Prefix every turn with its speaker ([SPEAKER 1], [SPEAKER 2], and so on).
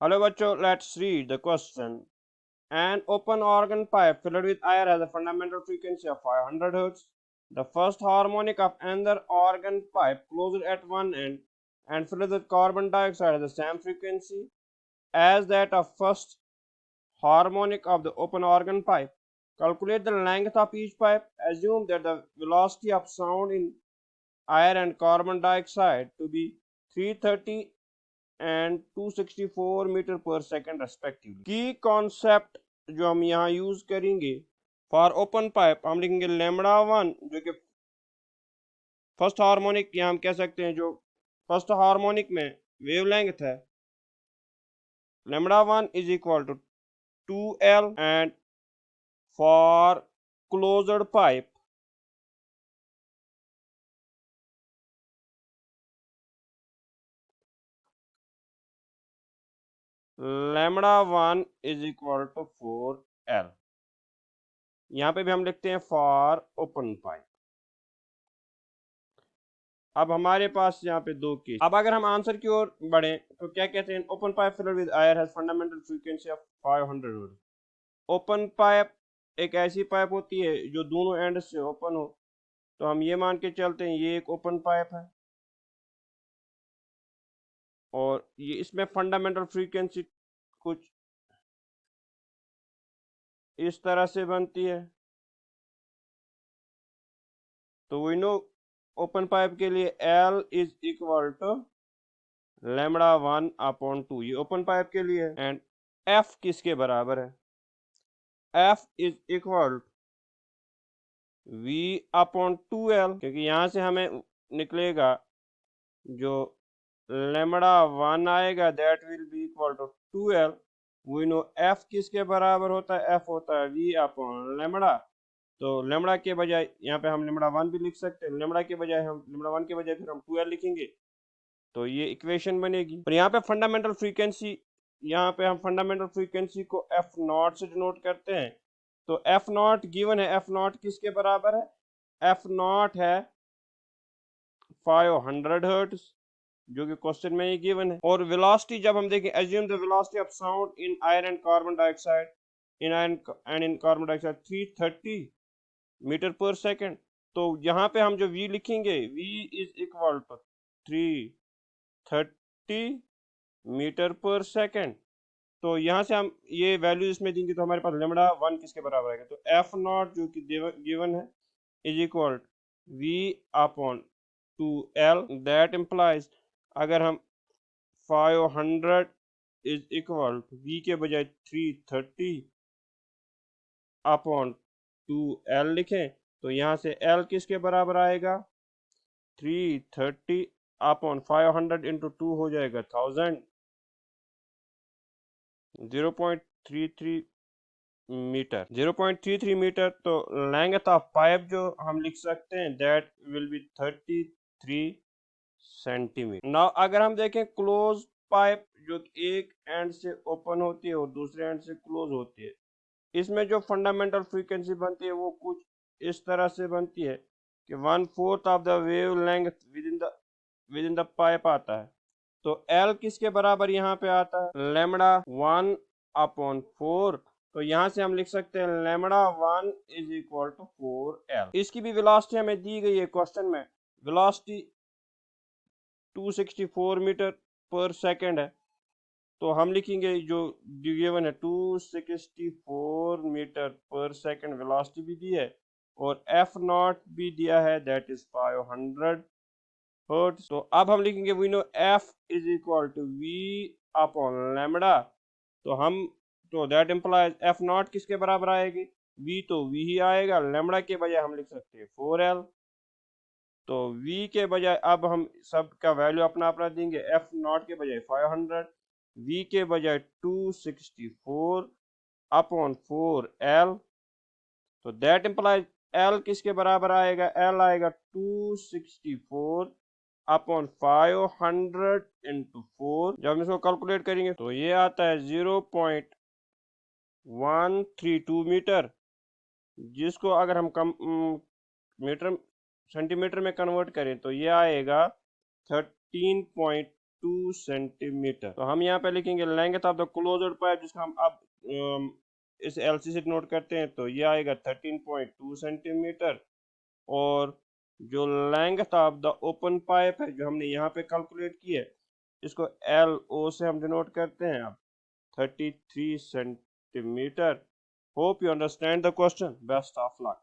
[SPEAKER 1] Hello बच्चों, let's read the question. An open organ pipe filled with air has a fundamental frequency of 500 Hz. The first harmonic of another organ pipe closed at one end and filled with carbon dioxide has the same frequency as that of first harmonic of the open organ pipe. Calculate the length of each pipe. Assume that the velocity of sound in air and carbon dioxide to be 330 and 264 metre per second respectively. की concept जो हम यहाँ use करेंगे for open pipe, हम लिखेंगे lambda one जो कि first harmonic, या हम कह सकते हैं जो फर्स्ट हार्मोनिक में वेवलेंथ है, lambda one is equal to 2L, and for closed pipe lambda one is equal to 4L। यहाँ पे भी हम लिखते हैं फॉर ओपन पाइप। अब हमारे पास यहाँ पे दो केस। अब अगर हम आंसर की ओर बढ़े तो क्या कहते हैं, open pipe filled with air has fundamental frequency of 500 hertz. Open pipe एक ऐसी पाइप होती है जो दोनों एंड से ओपन हो, तो हम ये मान के चलते हैं ये एक ओपन पाइप है और ये इसमें फंडामेंटल फ्रीक्वेंसी कुछ इस तरह से बनती है। तो वी नो ओपन पाइप के लिए L is equal to lambda one upon two, ये ओपन पाइप के लिए है। एंड F किसके बराबर है, F is equal V upon 2L, क्योंकि यहाँ से हमें निकलेगा जो लेमड़ा वन आएगा that will be equal to 2L। We know F किसके बराबर होता है, F होता है V अपॉन लेमड़ा। तो लेमड़ा के बजाय यहाँ पे हम लेमड़ा वन भी लिख सकते हैं, लेमड़ा के बजाय हम लेमड़ा वन के बजाय फिर हम 2L लिखेंगे, तो ये इक्वेशन बनेगी। और यहाँ पे फंडामेंटल फ्रीक्वेंसी, यहाँ पे हम फंडामेंटल फ्रीक्वेंसी को F नॉट से डिनोट करते हैं। तो F नॉट गिवन है, F नॉट किसके बराबर है, F नॉट है 500 हर्ट्ज जो कि क्वेश्चन में ही गिवन है। और वेलोसिटी जब हम देखें, assume the velocity of sound in iron and carbon dioxide, in iron and in carbon dioxide 330 metre per second. तो यहाँ पे हम जो V लिखेंगे, V is equal to 330 metre per second. तो यहाँ से हम ये वैल्यू इसमें देंगे तो हमारे पास लेमड़ा वन किसके बराबर आएगा, तो F नॉट जो कि गिवन है is equal V upon 2L। That implies अगर हम 500 इज इक्वल टू V के बजाय 330 अपॉन 2L लिखें, तो यहाँ से L किसके बराबर आएगा, 330 अपॉन 500 इंटू 2 हो जाएगा 1000, 0.33 मीटर, 0.33 मीटर। तो लेंथ ऑफ पाइप जो हम लिख सकते हैं that will B 33 centimetre. Now अगर हम देखें क्लोज पाइप जो एक एंड से ओपन होती है और दूसरे एंड से क्लोज होती है, इसमें जो फंडामेंटल फ्रीक्वेंसी बनती है वो कुछ इस तरह से बनती है कि 1/4 of the wave length with in the pipe आता है। तो L किसके बराबर यहाँ पे आता है, लेमड़ा वन अपॉन 4। तो यहाँ से हम लिख सकते हैं lambda one is equal to 4L। इसकी भी वेलोसिटी हमें दी गई है क्वेश्चन में, वेलोसिटी 264 मीटर पर सेकंड है। तो हम लिखेंगे जो गिवन है 264 मीटर पर सेकंड वेलोसिटी भी दी है और F नॉट भी दिया है दैट इज 500 हर्ट्ज। तो अब हम लिखेंगे we know F is equal to V upon lambda. तो दैट इम्प्लाइज F नॉट किसके बराबर आएगी, V तो V ही आएगा, लेमड़ा के बजाय हम लिख सकते हैं 4L। तो V के बजाय अब हम सब का वैल्यू अपना अपना देंगे, F नॉट के बजाय 500, V के बजाय 264 अपॉन 4L। तो दैट इम्प्लाइज L किसके बराबर आएगा, L आएगा 264 अपॉन 500 इंटू 4। जब हम इसको कैलकुलेट करेंगे तो ये आता है 0.132 मीटर, जिसको अगर हम मीटर सेंटीमीटर में कन्वर्ट करें तो ये आएगा 13.2 13.2 सेंटीमीटर। तो हम यहाँ पे लिखेंगे length of the closed pipe, जिसका हम अब इस एलसी से नोट करते हैं, तो ये आएगा 13.2 सेंटीमीटर। और जो length of the open pipe है जो हमने यहाँ पे कैलकुलेट की है, इसको एल ओ से हम डिनोट करते हैं अब 33 centimetre. Hope you understand the question. Best of luck.